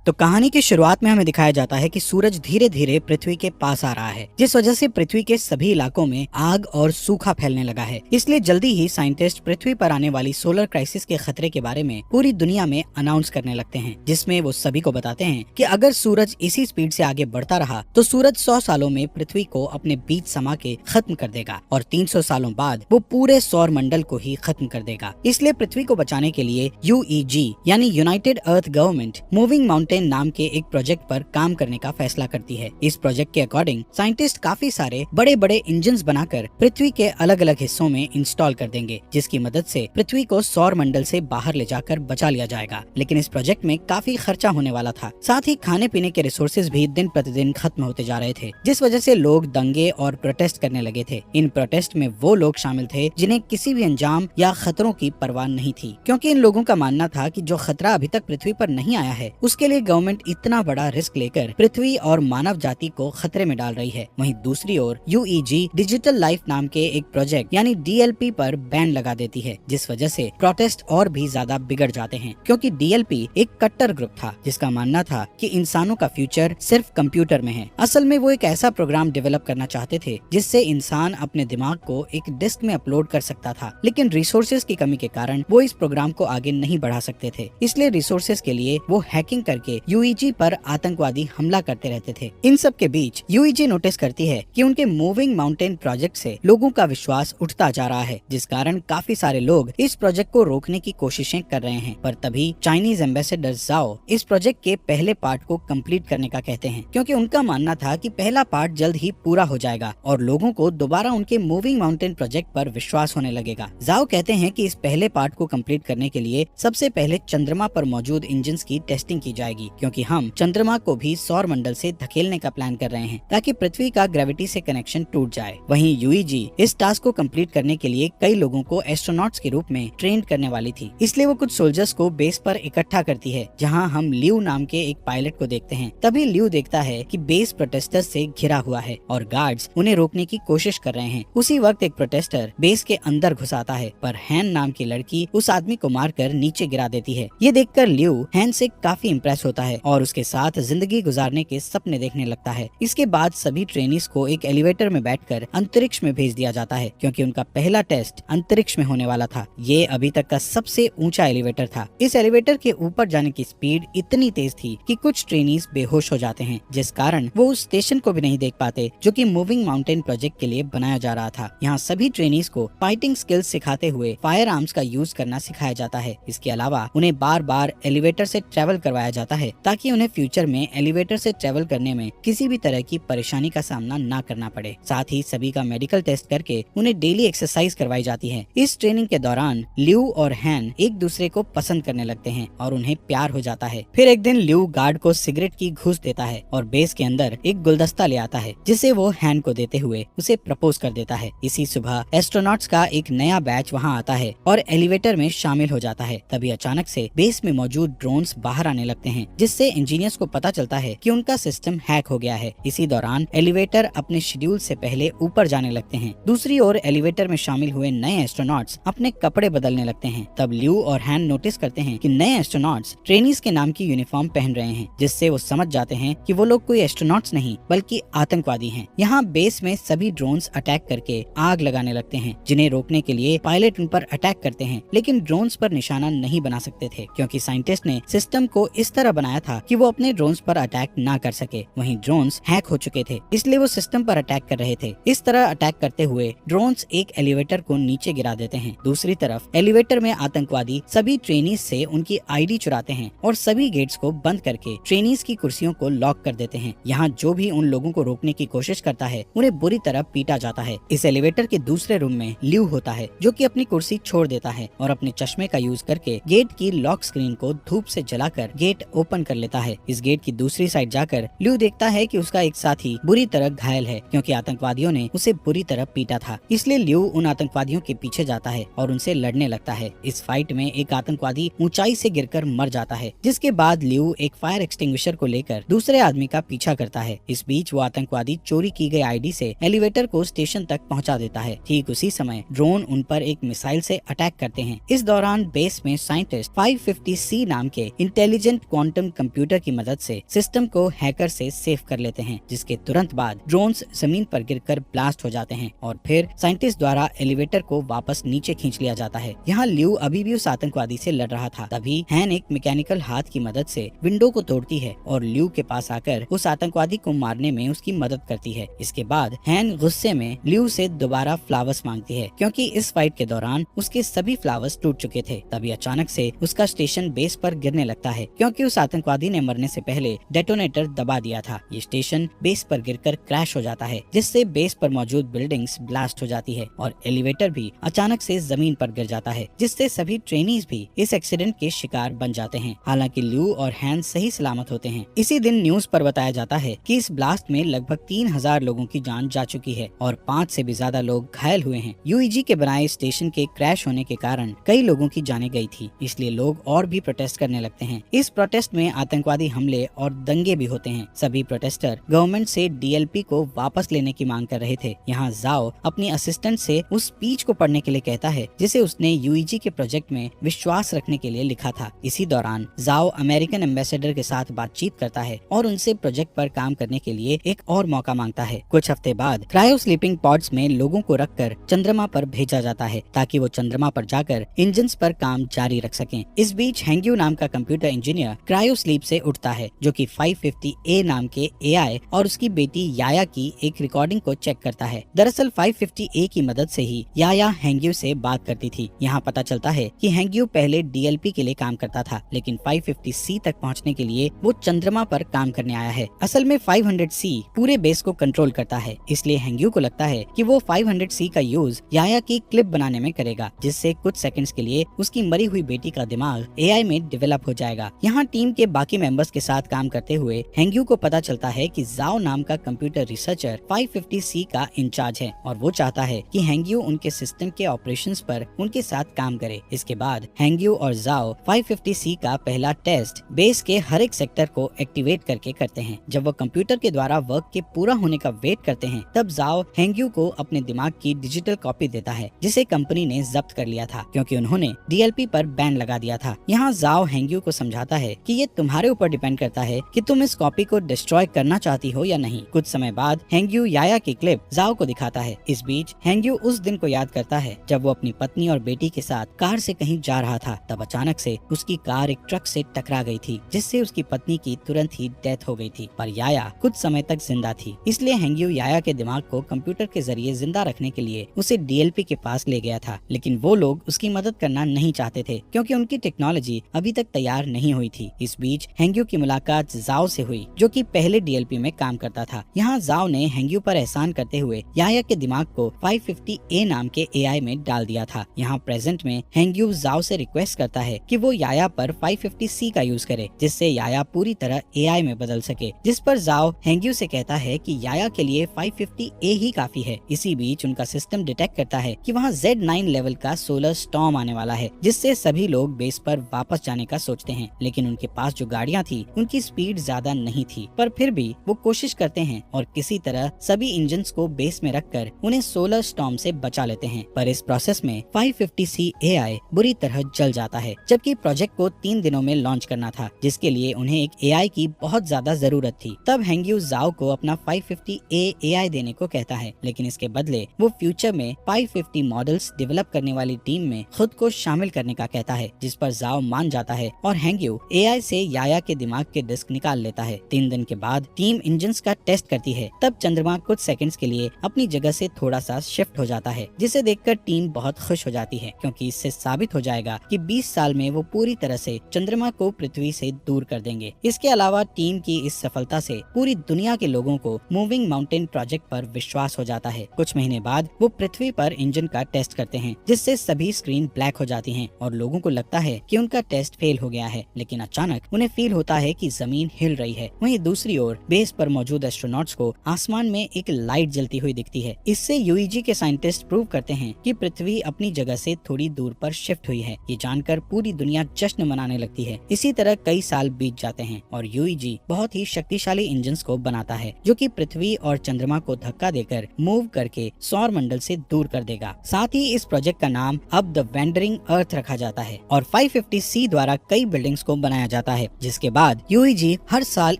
तो कहानी की शुरुआत में हमें दिखाया जाता है कि सूरज धीरे धीरे पृथ्वी के पास आ रहा है, जिस वजह से पृथ्वी के सभी इलाकों में आग और सूखा फैलने लगा है। इसलिए जल्दी ही साइंटिस्ट पृथ्वी पर आने वाली सोलर क्राइसिस के खतरे के बारे में पूरी दुनिया में अनाउंस करने लगते हैं, जिसमें वो सभी को बताते हैं कि अगर सूरज इसी स्पीड से आगे बढ़ता रहा तो सूरज 100 सालों में पृथ्वी को अपने बीच समा के खत्म कर देगा और 300 सालों बाद वो पूरे सौर मंडल को ही खत्म कर देगा। इसलिए पृथ्वी को बचाने के लिए UEG यानी यूनाइटेड अर्थ गवर्नमेंट मूविंग माउंटेन नाम के एक प्रोजेक्ट पर काम करने का फैसला करती है। इस प्रोजेक्ट के अकॉर्डिंग साइंटिस्ट काफी सारे बड़े बड़े इंजन्स बनाकर पृथ्वी के अलग अलग हिस्सों में इंस्टॉल कर देंगे, जिसकी मदद से पृथ्वी को सौर मंडल से बाहर ले जाकर बचा लिया जाएगा। लेकिन इस प्रोजेक्ट में काफी खर्चा होने वाला था, साथ ही खाने पीने के रिसोर्सेज भी दिन प्रतिदिन खत्म होते जा रहे थे, जिस वजह से लोग दंगे और प्रोटेस्ट करने लगे थे। इन प्रोटेस्ट में वो लोग शामिल थे जिन्हें किसी भी अंजाम या खतरों की परवाह नहीं थी, क्योंकि इन लोगों का मानना था कि जो खतरा अभी तक पृथ्वी पर नहीं आया है उसके लिए गवर्नमेंट इतना बड़ा रिस्क लेकर पृथ्वी और मानव जाति को खतरे में डाल रही है। वहीं दूसरी ओर UEG डिजिटल लाइफ नाम के एक प्रोजेक्ट यानी DLP पर बैन लगा देती है, जिस वजह से प्रोटेस्ट और भी ज्यादा बिगड़ जाते हैं, क्योंकि DLP एक कट्टर ग्रुप था जिसका मानना था कि इंसानों का फ्यूचर सिर्फ कंप्यूटर में है। असल में वो एक ऐसा प्रोग्राम डेवलप करना चाहते थे जिससे इंसान अपने दिमाग को एक डिस्क में अपलोड कर सकता था, लेकिन रिसोर्सेज की कमी के कारण वो इस प्रोग्राम को आगे नहीं बढ़ा सकते थे। इसलिए रिसोर्सेज के लिए वो हैकिंग करके UEG पर आतंकवादी हमला करते रहते थे। इन सब के बीच UEG नोटिस करती है कि उनके मूविंग माउंटेन प्रोजेक्ट से लोगों का विश्वास उठता जा रहा है, जिस कारण काफी सारे लोग इस प्रोजेक्ट को रोकने की कोशिशें कर रहे हैं। पर तभी चाइनीज एम्बेसडर जाओ इस प्रोजेक्ट के पहले पार्ट को कंप्लीट करने का कहते हैं, क्योंकि उनका मानना था कि पहला पार्ट जल्द ही पूरा हो जाएगा और लोगों को दोबारा उनके मूविंग माउंटेन प्रोजेक्ट पर विश्वास होने लगेगा। जाओ कहते हैं कि इस पहले पार्ट को कंप्लीट करने के लिए सबसे पहले चंद्रमा पर मौजूद इंजन्स की टेस्टिंग की जाएगी, क्योंकि हम चंद्रमा को भी सौर मंडल से धकेलने का प्लान कर रहे हैं ताकि पृथ्वी का ग्रेविटी से कनेक्शन टूट जाए। वहीं UEG इस टास्क को कंप्लीट करने के लिए कई लोगों को एस्ट्रोनॉट्स के रूप में ट्रेन करने वाली थी, इसलिए वो कुछ सोल्जर्स को बेस पर इकट्ठा करती है, जहां हम ल्यू नाम के एक पायलट को देखते हैं। तभी ल्यू देखता है कि बेस प्रोटेस्टर्स से घिरा हुआ है और गार्ड्स उन्हें रोकने की कोशिश कर रहे हैं। उसी वक्त एक प्रोटेस्टर बेस के अंदर घुस आता है, पर हैन नाम की लड़की उस आदमी को मारकर नीचे गिरा देती है। ये देखकर ल्यू हैन से काफी इम्प्रेस होता है और उसके साथ जिंदगी गुजारने के सपने देखने लगता है। इसके बाद सभी ट्रेनीज को एक एलिवेटर में बैठकर अंतरिक्ष में भेज दिया जाता है, क्योंकि उनका पहला टेस्ट अंतरिक्ष में होने वाला था। ये अभी तक का सबसे ऊंचा एलिवेटर था। इस एलिवेटर के ऊपर जाने की स्पीड इतनी तेज थी कि कुछ ट्रेनीज बेहोश हो जाते हैं, जिस कारण वो उस स्टेशन को भी नहीं देख पाते जो कि मूविंग माउंटेन प्रोजेक्ट के लिए बनाया जा रहा था। यहाँ सभी ट्रेनीज को फाइटिंग स्किल्स सिखाते हुए फायर आर्म्स का यूज करना सिखाया जाता है। इसके अलावा उन्हें बार बार एलिवेटर से ट्रेवल करवाया जाता है ताकि उन्हें फ्यूचर में एलिवेटर से ट्रेवल करने में किसी भी तरह की परेशानी का सामना ना करना पड़े। साथ ही सभी का मेडिकल टेस्ट करके उन्हें डेली एक्सरसाइज करवाई जाती है। इस ट्रेनिंग के दौरान ल्यू और हैन एक दूसरे को पसंद करने लगते हैं और उन्हें प्यार हो जाता है। फिर एक दिन ल्यू गार्ड को सिगरेट की घूस देता है और बेस के अंदर एक गुलदस्ता ले आता है, जिसे वो हैन को देते हुए उसे प्रपोज कर देता है। इसी सुबह एस्ट्रोनॉट्स का एक नया बैच वहाँ आता है और एलिवेटर में शामिल हो जाता है। तभी अचानक से बेस में मौजूद ड्रोन्स बाहर आने लगते हैं, जिससे इंजीनियर्स को पता चलता है कि उनका सिस्टम हैक हो गया है। इसी दौरान एलिवेटर अपने शेड्यूल से पहले ऊपर जाने लगते हैं। दूसरी ओर एलिवेटर में शामिल हुए नए एस्ट्रोनॉट्स अपने कपड़े बदलने लगते हैं। तब ल्यू और हैन नोटिस करते हैं कि नए एस्ट्रोनॉट्स ट्रेनीज के नाम की यूनिफॉर्म पहन रहे हैं, जिससे वो समझ जाते हैं कि वो लोग कोई एस्ट्रोनॉट्स नहीं बल्कि आतंकवादी हैं। यहाँ बेस में सभी ड्रोन्स अटैक करके आग लगाने लगते हैं, जिन्हें रोकने के लिए पायलट उन पर अटैक करते हैं, लेकिन ड्रोन्स पर निशाना नहीं बना सकते थे, क्योंकि साइंटिस्ट ने सिस्टम को इस तरह बनाया था कि वो अपने ड्रोन्स पर अटैक ना कर सके। वहीं ड्रोन्स हैक हो चुके थे, इसलिए वो सिस्टम पर अटैक कर रहे थे। इस तरह अटैक करते हुए ड्रोन्स एक एलिवेटर को नीचे गिरा देते हैं। दूसरी तरफ एलिवेटर में आतंकवादी सभी ट्रेनीज से उनकी ID चुराते हैं और सभी गेट्स को बंद करके ट्रेनीज की कुर्सियों को लॉक कर देते हैं। यहाँ जो भी उन लोगों को रोकने की कोशिश करता है उन्हें बुरी तरह पीटा जाता है। इस एलिवेटर के दूसरे रूम में ल्यू होता है, जो कि अपनी कुर्सी छोड़ देता है और अपने चश्मे का यूज करके गेट की लॉक स्क्रीन को धूप से जलाकर गेट ओपन कर लेता है। इस गेट की दूसरी साइड जाकर ल्यू देखता है कि उसका एक साथी बुरी तरह घायल है, क्योंकि आतंकवादियों ने उसे बुरी तरह पीटा था। इसलिए ल्यू उन आतंकवादियों के पीछे जाता है और उनसे लड़ने लगता है। इस फाइट में एक आतंकवादी ऊंचाई से गिरकर मर जाता है, जिसके बाद ल्यू एक फायर एक्सटिंग्विशर को लेकर दूसरे आदमी का पीछा करता है। इस बीच वो आतंकवादी चोरी की गई ID से एलिवेटर को स्टेशन तक पहुंचा देता है। ठीक उसी समय ड्रोन उन पर एक मिसाइल से अटैक करते हैं। इस दौरान बेस में साइंटिस्ट 550C नाम के इंटेलिजेंट क्वांटम क्वांटम कंप्यूटर की मदद से सिस्टम को हैकर से सेव कर लेते हैं, जिसके तुरंत बाद ड्रोन्स जमीन पर गिरकर ब्लास्ट हो जाते हैं और फिर साइंटिस्ट द्वारा एलिवेटर को वापस नीचे खींच लिया जाता है। यहाँ ल्यू अभी भी उस आतंकवादी से लड़ रहा था। तभी हैन एक मैकेनिकल हाथ की मदद से विंडो को तोड़ती है और ल्यू के पास आकर उस आतंकवादी को मारने में उसकी मदद करती है। इसके बाद हैन गुस्से में ल्यू से दोबारा फ्लावर्स मांगती है, क्योंकि इस फाइट के दौरान उसके सभी फ्लावर्स टूट चुके थे। तभी अचानक से उसका स्टेशन बेस पर गिरने लगता है, क्योंकि उस आतंकवादी ने मरने से पहले डेटोनेटर दबा दिया था। ये स्टेशन बेस पर गिरकर क्रैश हो जाता है, जिससे बेस पर मौजूद बिल्डिंग्स ब्लास्ट हो जाती है और एलिवेटर भी अचानक से जमीन पर गिर जाता है, जिससे सभी ट्रेनीज भी इस एक्सीडेंट के शिकार बन जाते हैं। हालांकि ल्यू और हैन सही सलामत होते हैं। इसी दिन न्यूज पर बताया जाता है कि इस ब्लास्ट में लगभग 3000 लोगों की जान जा चुकी है और 5 से भी ज्यादा लोग घायल हुए हैं। यूईजी के बनाए स्टेशन के क्रैश होने के कारण कई लोगों की जानें गई थी, इसलिए लोग और भी प्रोटेस्ट करने लगते हैं। इस प्रोटेस्ट में आतंकवादी हमले और दंगे भी होते हैं। सभी प्रोटेस्टर गवर्नमेंट से डीएलपी को वापस लेने की मांग कर रहे थे। यहाँ जाओ अपनी असिस्टेंट से उस स्पीच को पढ़ने के लिए कहता है, जिसे उसने यूईजी के प्रोजेक्ट में विश्वास रखने के लिए लिखा था। इसी दौरान जाओ अमेरिकन एम्बेसडर के साथ बातचीत करता है और उनसे प्रोजेक्ट पर काम करने के लिए एक और मौका मांगता है। कुछ हफ्ते बाद क्रायो स्लीपिंग पॉड्स में लोगों को रखकर चंद्रमा पर भेजा जाता है, ताकि वो चंद्रमा पर जाकर इंजन्स पर काम जारी रख सकें। इस बीच हैंग्यू नाम का कंप्यूटर इंजीनियर क्रायो स्लीप से उठता है, जो कि 550A नाम के एआई और उसकी बेटी याया की एक रिकॉर्डिंग को चेक करता है। दरअसल 550A की मदद से ही याया हैंग्यू से बात करती थी। यहाँ पता चलता है कि हैंग्यू पहले डीएलपी के लिए काम करता था, लेकिन 550C तक पहुँचने के लिए वो चंद्रमा पर काम करने आया है। असल में 500C पूरे बेस को कंट्रोल करता है, इसलिए हैंग्यू को लगता है कि वो 500C का यूज याया की क्लिप बनाने में करेगा, जिससे कुछ सेकंड्स के लिए उसकी मरी हुई बेटी का दिमाग एआई में डेवलप हो जाएगा। यहाँ टीम के बाकी मेंबर्स के साथ काम करते हुए हैंग्यू को पता चलता है कि जाओ नाम का कंप्यूटर रिसर्चर 550C का इंचार्ज है और वो चाहता है कि हैंग्यू उनके सिस्टम के ऑपरेशंस पर उनके साथ काम करे। इसके बाद हैंग्यू और जाओ 550C का पहला टेस्ट बेस के हर एक सेक्टर को एक्टिवेट करके करते हैं। जब वो कंप्यूटर के द्वारा वर्क के पूरा होने का वेट करते हैं, तब जाओ हैंग्यू को अपने दिमाग की डिजिटल कॉपी देता है, जिसे कंपनी ने जब्त कर लिया था, क्योंकि उन्होंने डीएलपी पर बैन लगा दिया था। यहाँ जाओ हैंग्यू को समझाता है कि ये तुम्हारे ऊपर डिपेंड करता है कि तुम इस कॉपी को डिस्ट्रॉय करना चाहती हो या नहीं। कुछ समय बाद हैंग्यू याया की क्लिप जाओ को दिखाता है। इस बीच हैंग्यू उस दिन को याद करता है जब वो अपनी पत्नी और बेटी के साथ कार से कहीं जा रहा था। तब अचानक से उसकी कार एक ट्रक से टकरा गई थी, जिससे उसकी पत्नी की तुरंत ही डेथ हो गई थी। पर याया कुछ समय तक जिंदा थी, इसलिए हैंग्यू याया के दिमाग को कंप्यूटर के जरिए जिंदा रखने के लिए उसे डीएलपी के पास ले गया था। लेकिन वो लोग उसकी मदद करना नहीं चाहते थे, क्योंकि उनकी टेक्नोलॉजी अभी तक तैयार नहीं हुई थी। इस बीच हैंग्यू की मुलाकात जाओ से हुई, जो कि पहले डीएलपी में काम करता था। यहाँ जाओ ने हैंग्यू पर एहसान करते हुए याया के दिमाग को 550A नाम के एआई में डाल दिया था। यहाँ प्रेजेंट में हैंग्यू जाओ से रिक्वेस्ट करता है कि वो याया पर 550C का यूज करे, जिससे याया पूरी तरह एआई में बदल सके। जिस पर जाओ हैंग्यू से कहता है कि याया के लिए 550A ही काफी है। इसी बीच उनका सिस्टम डिटेक्ट करता है कि वहाँ Z9 लेवल का सोलर स्टॉर्म आने वाला है, जिससे सभी लोग बेस पर वापस जाने का सोचते हैं। लेकिन उनके पास जो गाड़ियाँ थी उनकी स्पीड ज्यादा नहीं थी, पर फिर भी वो कोशिश करते हैं और किसी तरह सभी इंजन्स को बेस में रखकर उन्हें सोलर स्टॉर्म से बचा लेते हैं। पर इस प्रोसेस में 550C एआई बुरी तरह जल जाता है, जबकि प्रोजेक्ट को 3 दिनों में लॉन्च करना था, जिसके लिए उन्हें एक एआई की बहुत ज्यादा जरूरत थी। तब हैंग्यू जाओ को अपना 550A एआई देने को कहता है, लेकिन इसके बदले वो फ्यूचर में 550 मॉडल्स डेवलप करने वाली टीम में खुद को शामिल करने का कहता है, जिस पर जाओ मान जाता है और हैंग्यू एआई से याया के दिमाग के डिस्क निकाल लेता है। 3 दिन के बाद टीम इंजन्स का टेस्ट करती है। तब चंद्रमा कुछ सेकंड्स के लिए अपनी जगह से थोड़ा सा शिफ्ट हो जाता है, जिसे देखकर टीम बहुत खुश हो जाती है, क्योंकि इससे साबित हो जाएगा कि 20 साल में वो पूरी तरह से चंद्रमा को पृथ्वी से दूर कर देंगे। इसके अलावा टीम की इस सफलता से पूरी दुनिया के लोगों को मूविंग माउंटेन प्रोजेक्ट पर विश्वास हो जाता है। कुछ महीने बाद वो पृथ्वी पर इंजन का टेस्ट करते हैं, जिससे सभी स्क्रीन ब्लैक हो जाती हैं और लोगों को लगता है कि उनका टेस्ट फेल हो गया है। लेकिन अचानक उन्हें फील होता है कि जमीन हिल रही है। वहीं दूसरी ओर बेस पर मौजूद एस्ट्रोनॉट्स को आसमान में एक लाइट जलती हुई दिखती है। इससे यूईजी के साइंटिस्ट प्रूव करते हैं कि पृथ्वी अपनी जगह से थोड़ी दूर पर शिफ्ट हुई है। ये जानकर पूरी दुनिया जश्न मनाने लगती है। इसी तरह कई साल बीत जाते हैं और यूईजी बहुत ही शक्तिशाली इंजन्स को बनाता है, जो कि पृथ्वी और चंद्रमा को धक्का देकर मूव करके सौर मंडल से दूर कर देगा। साथ ही इस प्रोजेक्ट का नाम अब द वेंडरिंग अर्थ रखा जाता है और 550C द्वारा कई बिल्डिंग्स को बनाया जाता है। जाता है, जिसके बाद यूईजी हर साल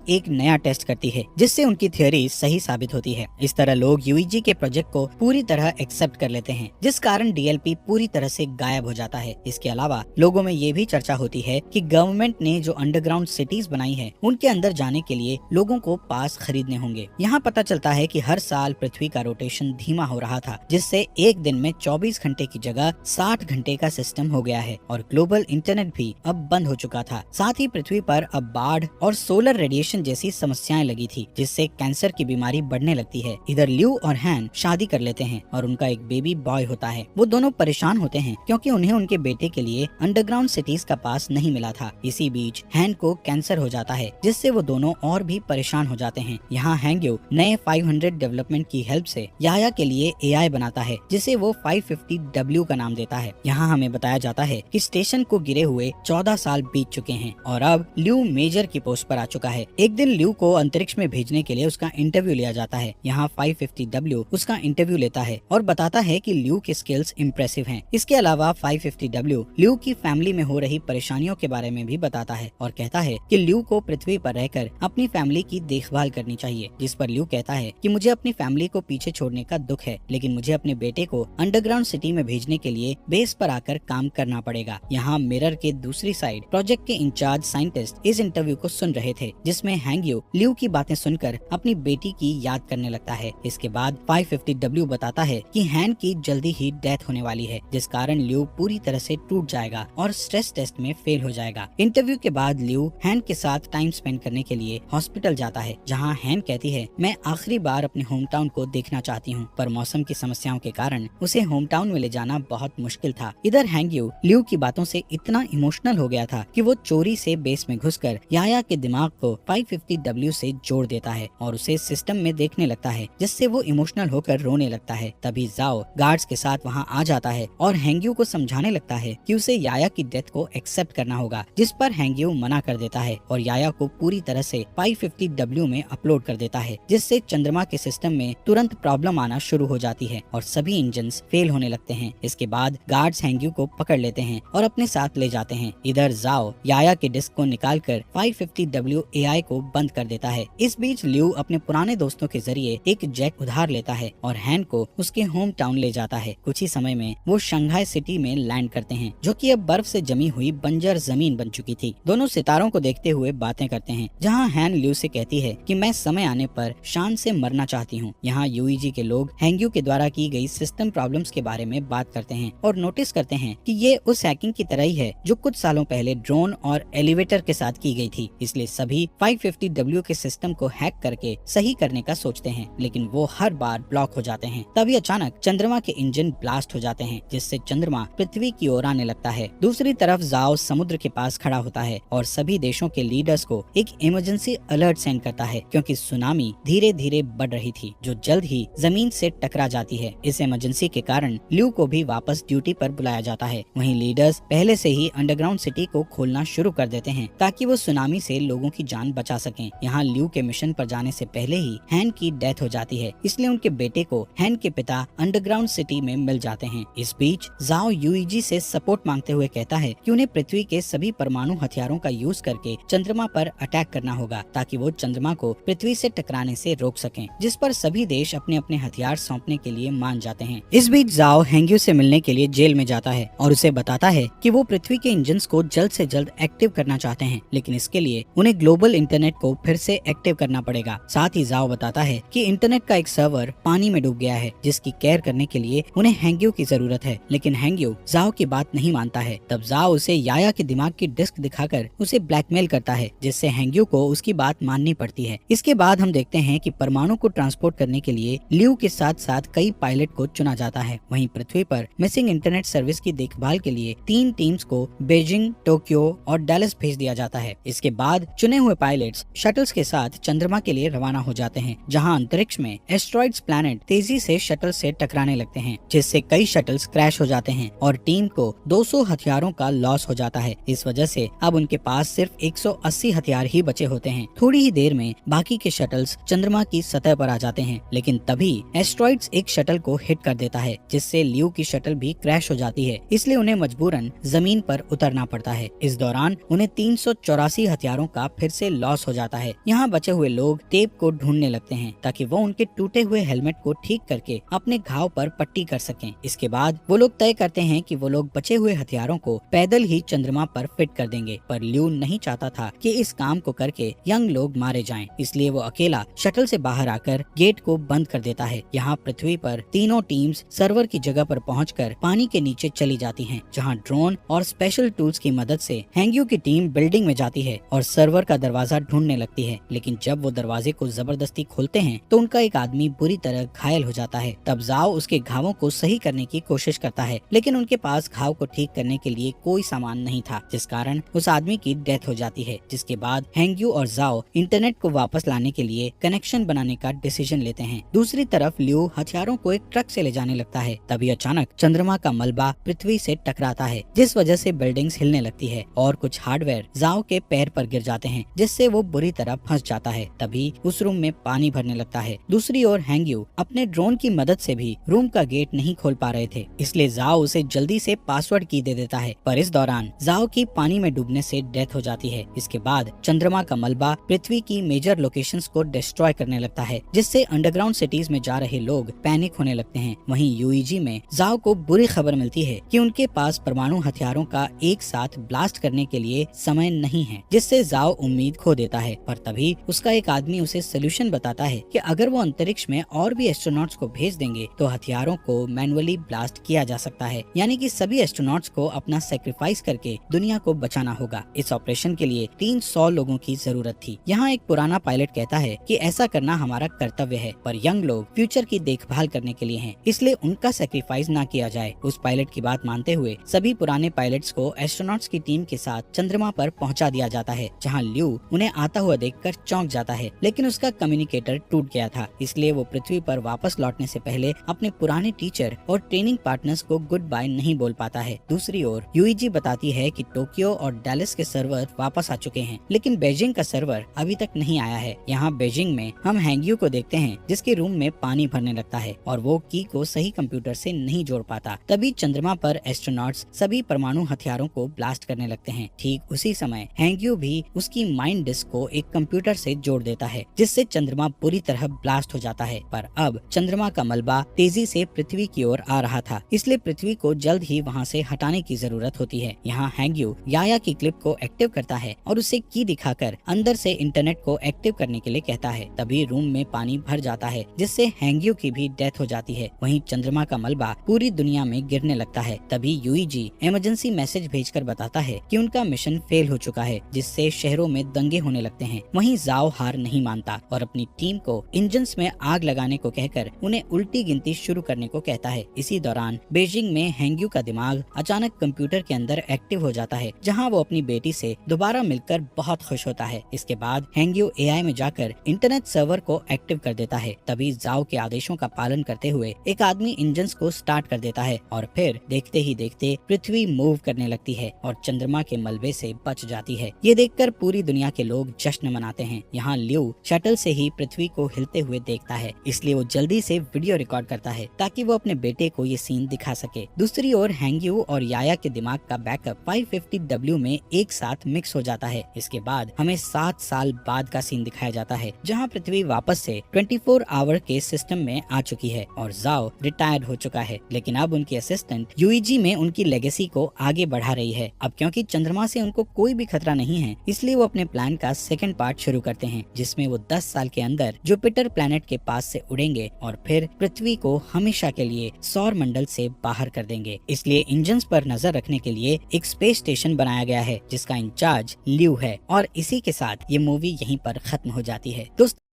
एक नया टेस्ट करती है जिससे उनकी थ्योरी सही साबित होती है। इस तरह लोग यूईजी के प्रोजेक्ट को पूरी तरह एक्सेप्ट कर लेते हैं, जिस कारण डीएलपी पूरी तरह से गायब हो जाता है। इसके अलावा लोगों में ये भी चर्चा होती है कि गवर्नमेंट ने जो अंडरग्राउंड सिटीज बनाई है उनके अंदर जाने के लिए लोगों को पास खरीदने होंगे। यहाँ पता चलता है कि हर साल पृथ्वी का रोटेशन धीमा हो रहा था, जिससे एक दिन में 24 घंटे की जगह 60 घंटे का सिस्टम हो गया है और ग्लोबल इंटरनेट भी अब बंद हो चुका था। साथ ही पृथ्वी पर अब बाढ़ और सोलर रेडिएशन जैसी समस्याएं लगी थी, जिससे कैंसर की बीमारी बढ़ने लगती है। इधर ल्यू और हैन शादी कर लेते हैं और उनका एक बेबी बॉय होता है। वो दोनों परेशान होते हैं क्योंकि उन्हें उनके बेटे के लिए अंडरग्राउंड सिटीज का पास नहीं मिला था। इसी बीच हैन को कैंसर हो जाता है, जिससे वो दोनों और भी परेशान हो जाते हैं। यहाँ हैंग्यू नए 500 डेवलपमेंट की हेल्प से याया के लिए एआई बनाता है, जिसे वो 550W का नाम देता है। यहाँ हमें बताया जाता है कि स्टेशन को गिरे हुए 14 साल बीत चुके हैं और अब ल्यू मेजर की पोस्ट पर आ चुका है। एक दिन ल्यू को अंतरिक्ष में भेजने के लिए उसका इंटरव्यू लिया जाता है। यहाँ 550W उसका इंटरव्यू लेता है और बताता है कि ल्यू की स्किल्स इम्प्रेसिव हैं। इसके अलावा 550W ल्यू की फैमिली में हो रही परेशानियों के बारे में भी बताता है और कहता है कि ल्यू को पृथ्वी पर रहकर अपनी फैमिली की देखभाल करनी चाहिए। जिस पर ल्यू कहता है कि मुझे अपनी फैमिली को पीछे छोड़ने का दुख है, लेकिन मुझे अपने बेटे को अंडरग्राउंड सिटी में भेजने के लिए बेस पर आकर काम करना पड़ेगा। यहाँ मिरर के दूसरी साइड प्रोजेक्ट के इंचार्ज साइंटिस्ट इस इंटरव्यू को सुन रहे थे, जिसमें हैंग्यू ल्यू की बातें सुनकर अपनी बेटी की याद करने लगता है। इसके बाद 550W बताता है कि हैन की जल्दी ही डेथ होने वाली है, जिस कारण ल्यू पूरी तरह से टूट जाएगा और स्ट्रेस टेस्ट में फेल हो जाएगा। इंटरव्यू के बाद ल्यू हैन के साथ टाइम स्पेंड करने के लिए हॉस्पिटल जाता है, जहाँ हैन कहती है मैं आखिरी बार अपने होम टाउन को देखना चाहती हूँ, पर मौसम की समस्याओं के कारण उसे होम टाउन में ले जाना बहुत मुश्किल था। इधर हैंग्यू ल्यू की बातों से इतना इमोशनल हो गया था कि वो चोरी से बेस में घुसकर याया के दिमाग को 550W से जोड़ देता है और उसे सिस्टम में देखने लगता है, जिससे वो इमोशनल होकर रोने लगता है। तभी जाओ गार्ड्स के साथ वहाँ आ जाता है और हैंग्यू को समझाने लगता है कि उसे याया की डेथ को एक्सेप्ट करना होगा, जिस पर हैंग्यू मना कर देता है और याया को पूरी तरह से 550W में अपलोड कर देता है, जिससे चंद्रमा के सिस्टम में तुरंत प्रॉब्लम आना शुरू हो जाती है और सभी इंजन्स फेल होने लगते हैं। इसके बाद गार्ड्स हैंग्यू को पकड़ लेते हैं और अपने साथ ले जाते हैं। इधर जाओ याया के डिस्क को निकालकर 550W एआई को बंद कर देता है। इस बीच ल्यू अपने पुराने दोस्तों के जरिए एक जेट उधार लेता है और हैन को उसके होम टाउन ले जाता है। कुछ ही समय में वो शंघाई सिटी में लैंड करते हैं, जो कि अब बर्फ से जमी हुई बंजर जमीन बन चुकी थी। दोनों सितारों को देखते हुए बातें करते हैं, जहाँ हैन ल्यू से कहती है कि मैं समय आने पर शान से मरना चाहती हूँ। यहाँ यूईजी के लोग हैंग्यू के द्वारा की गई सिस्टम प्रॉब्लम्स के बारे में बात करते हैं और नोटिस करते हैं कि ये उस हैकिंग की तरह ही है जो कुछ सालों पहले ड्रोन और एलिवेटर के साथ की गई थी। इसलिए सभी 550W के सिस्टम को हैक करके सही करने का सोचते हैं, लेकिन वो हर बार ब्लॉक हो जाते हैं। तभी अचानक चंद्रमा के इंजन ब्लास्ट हो जाते हैं, जिससे चंद्रमा पृथ्वी की ओर आने लगता है। दूसरी तरफ जाओ समुद्र के पास खड़ा होता है और सभी देशों के लीडर्स को एक इमरजेंसी अलर्ट सेंड करता है, क्योंकि सुनामी धीरे धीरे बढ़ रही थी, जो जल्द ही जमीन से टकरा जाती है। इस इमरजेंसी के कारण ल्यू को भी वापस ड्यूटी पर बुलाया जाता है। वहीं लीडर्स पहले से ही अंडरग्राउंड सिटी को खोलना शुरू कर देते हैं ताकि वो सुनामी से लोगों की जान बचा सकें। यहाँ ल्यू के मिशन पर जाने से पहले ही हैन की डेथ हो जाती है, इसलिए उनके बेटे को हैन के पिता अंडरग्राउंड सिटी में मिल जाते हैं। इस बीच जाओ यूईजी से सपोर्ट मांगते हुए कहता है कि उन्हें पृथ्वी के सभी परमाणु हथियारों का यूज करके चंद्रमा पर अटैक करना होगा, ताकि वो चंद्रमा को पृथ्वी से टकराने से रोक सकें, जिस पर सभी देश अपने अपने हथियार सौंपने के लिए मान जाते हैं। इस बीच जाओ हैंग्यू से मिलने के लिए जेल में जाता है और उसे बताता है कि वो पृथ्वी के इंजन्स को जल्द से जल्द एक्टिव करना चाहते हैं, लेकिन इसके लिए उन्हें ग्लोबल इंटरनेट को फिर से एक्टिव करना पड़ेगा। साथ ही जाओ बताता है कि इंटरनेट का एक सर्वर पानी में डूब गया है, जिसकी केयर करने के लिए उन्हें हैंग्यू की जरूरत है, लेकिन हैंग्यू जाओ की बात नहीं मानता है। तब जाओ उसे याया के दिमाग की डिस्क दिखाकर उसे ब्लैकमेल करता है, जिससे हैंग्यू को उसकी बात माननी पड़ती है। इसके बाद हम देखते हैं कि परमाणु को ट्रांसपोर्ट करने के लिए ल्यू के साथ साथ कई पायलट को चुना जाता है। वहीं पृथ्वी पर मिसिंग इंटरनेट सर्विस की देखभाल के लिए 3 टीम्स को बीजिंग, टोक्यो और डैलस भेज दिया जाता है। इसके बाद चुने हुए पायलट्स शटल्स के साथ चंद्रमा के लिए रवाना हो जाते हैं, जहां अंतरिक्ष में एस्ट्रॉइड्स प्लैनेट तेजी से शटल से टकराने लगते हैं, जिससे कई शटल्स क्रैश हो जाते हैं और टीम को 200 हथियारों का लॉस हो जाता है। इस वजह से अब उनके पास सिर्फ 180 हथियार ही बचे होते हैं। थोड़ी ही देर में बाकी के शटल्स चंद्रमा की सतह पर आ जाते हैं, लेकिन तभी एस्ट्रॉइड्स एक शटल को हिट कर देता है, जिससे ल्यू की शटल भी क्रैश हो जाती है। इसलिए उन्हें मजबूरन जमीन पर उतरना पड़ता है। इस दौरान उन्हें में 384 हथियारों का फिर से लॉस हो जाता है। यहाँ बचे हुए लोग टेप को ढूंढने लगते हैं ताकि वो उनके टूटे हुए हेलमेट को ठीक करके अपने घाव पर पट्टी कर सकें। इसके बाद वो लोग तय करते हैं कि वो लोग बचे हुए हथियारों को पैदल ही चंद्रमा पर फिट कर देंगे, पर ल्यू नहीं चाहता था कि इस काम को करके यंग लोग मारे जाएं, इसलिए वो अकेला शटल से बाहर आकर गेट को बंद कर देता है। यहाँ पृथ्वी पर तीनों टीम्स सर्वर की जगह पर पहुंचकर पानी के नीचे चली जाती हैं, जहाँ ड्रोन और स्पेशल टूल्स की मदद से हैंग्यू की टीम बिल्डिंग में जाती है और सर्वर का दरवाजा ढूंढने लगती है। लेकिन जब वो दरवाजे को जबरदस्ती खोलते हैं तो उनका एक आदमी बुरी तरह घायल हो जाता है। तब जाओ उसके घावों को सही करने की कोशिश करता है, लेकिन उनके पास घाव को ठीक करने के लिए कोई सामान नहीं था, जिस कारण उस आदमी की डेथ हो जाती है। जिसके बाद हैंग्यू और जाओ इंटरनेट को वापस लाने के लिए कनेक्शन बनाने का डिसीजन लेते हैं। दूसरी तरफ ल्यू हथियारों को एक ट्रक से ले जाने लगता है। तभी अचानक चंद्रमा का मलबा पृथ्वी से टकराता है, जिस वजह से बिल्डिंग्स हिलने लगती है और कुछ हार्डवेयर जाओ के पैर पर गिर जाते हैं, जिससे वो बुरी तरह फंस जाता है। तभी उस रूम में पानी भरने लगता है। दूसरी ओर हैंग्यू अपने ड्रोन की मदद से भी रूम का गेट नहीं खोल पा रहे थे, इसलिए जाओ उसे जल्दी से पासवर्ड की दे देता है। पर इस दौरान जाओ की पानी में डूबने से डेथ हो जाती है। इसके बाद चंद्रमा का मलबा पृथ्वी की मेजर लोकेशंस को डिस्ट्रॉय करने लगता है, जिससे अंडरग्राउंड सिटीज में जा रहे लोग पैनिक होने लगते हैं। वहीं यूईजी में जाओ को बुरी खबर मिलती है कि उनके पास परमाणु हथियारों का एक साथ ब्लास्ट करने के लिए समय नहीं है, जिससे जाओ उम्मीद खो देता है। पर तभी उसका एक आदमी उसे सोल्यूशन बताता है कि अगर वो अंतरिक्ष में और भी एस्ट्रोनॉट्स को भेज देंगे तो हथियारों को मैनुअली ब्लास्ट किया जा सकता है, यानी कि सभी एस्ट्रोनॉट्स को अपना सेक्रीफाइस करके दुनिया को बचाना होगा। इस ऑपरेशन के लिए 300 लोगों की जरूरत थी। यहाँ एक पुराना पायलट कहता है कि ऐसा करना हमारा कर्तव्य है, पर यंग लोग फ्यूचर की देखभाल करने के लिए हैं, इसलिए उनका सेक्रीफाइस ना किया जाए। उस पायलट की बात मानते हुए सभी पुराने पायलट्स को एस्ट्रोनॉट्स की टीम के साथ चंद्रमा पर पहुंचा दिया जाता है, जहां ल्यू उन्हें आता हुआ देखकर चौंक जाता है, लेकिन उसका कम्युनिकेटर टूट गया था, इसलिए वो पृथ्वी पर वापस लौटने से पहले अपने पुराने टीचर और ट्रेनिंग पार्टनर्स को गुड बाय नहीं बोल पाता है। दूसरी ओर यूईजी बताती है कि टोक्यो और डैलस के सर्वर वापस आ चुके हैं, लेकिन बीजिंग का सर्वर अभी तक नहीं आया है। यहाँ बीजिंग में हम हैंग्यू को देखते हैं, जिसके रूम में पानी भरने लगता है और वो की को सही कंप्यूटर से नहीं जोड़ पाता। तभी चंद्रमा पर एस्ट्रोनॉट्स सभी परमाणु हथियारों को ब्लास्ट करने लगते हैं। ठीक उसी समय हैंग्यू भी उसकी माइंड डिस्क को एक कंप्यूटर से जोड़ देता है, जिससे चंद्रमा पूरी तरह ब्लास्ट हो जाता है। पर अब चंद्रमा का मलबा तेजी से पृथ्वी की ओर आ रहा था, इसलिए पृथ्वी को जल्द ही वहाँ से हटाने की जरूरत होती है। यहाँ हैंग्यू याया की क्लिप को एक्टिव करता है और उसे की दिखाकर अंदर से इंटरनेट को एक्टिव करने के लिए कहता है। तभी रूम में पानी भर जाता है, जिससे हैंग्यू की भी डेथ हो जाती है। वहीं चंद्रमा का मलबा पूरी दुनिया में गिरने लगता है। तभी यूईजी इमरजेंसी मैसेज भेजकर बताता है कि उनका मिशन फेल हो चुका है, जिससे शहरों में दंगे होने लगते हैं। वहीं जाओ हार नहीं मानता और अपनी टीम को इंजन्स में आग लगाने को कहकर उन्हें उल्टी गिनती शुरू करने को कहता है। इसी दौरान बीजिंग में हैंग्यू का दिमाग अचानक कंप्यूटर के अंदर एक्टिव हो जाता है, जहां वो अपनी बेटी से दोबारा मिलकर बहुत खुश होता है। इसके बाद हैंग्यू एआई में जाकर इंटरनेट सर्वर को एक्टिव कर देता है। तभी जाओ के आदेशों का पालन करते हुए एक आदमी इंजन्स को स्टार्ट कर देता है और फिर देखते ही देखते पृथ्वी मूव करने लगती है और चंद्रमा के मलबे से बच जाती है। ये देखकर पूरी दुनिया के लोग जश्न मनाते हैं। यहाँ ल्यू शटल से ही पृथ्वी को हिलते हुए देखता है, इसलिए वो जल्दी से वीडियो रिकॉर्ड करता है ताकि वो अपने बेटे को ये सीन दिखा सके। दूसरी ओर हैंग्यू और याया के दिमाग का बैकअप 550W में एक साथ मिक्स हो जाता है। इसके बाद हमें 7 साल बाद का सीन दिखाया जाता है, जहाँ पृथ्वी वापस से 24 आवर के सिस्टम में आ चुकी है और जाओ रिटायर्ड हो चुका है, लेकिन अब उनकी असिस्टेंट यूईजी में उनकी लेगेसी को आगे बढ़ा रही है। अब क्योंकि चंद्रमा से उनको कोई भी खतरा नहीं है, इसलिए वो अपने प्लान का सेकंड पार्ट शुरू करते हैं, जिसमें वो 10 साल के अंदर जुपिटर प्लैनेट के पास से उड़ेंगे और फिर पृथ्वी को हमेशा के लिए सौर मंडल से बाहर कर देंगे। इसलिए इंजन्स पर नजर रखने के लिए एक स्पेस स्टेशन बनाया गया है, जिसका इंचार्ज ल्यू है। और इसी के साथ ये मूवी यहीं पर खत्म हो जाती है। दोस्तों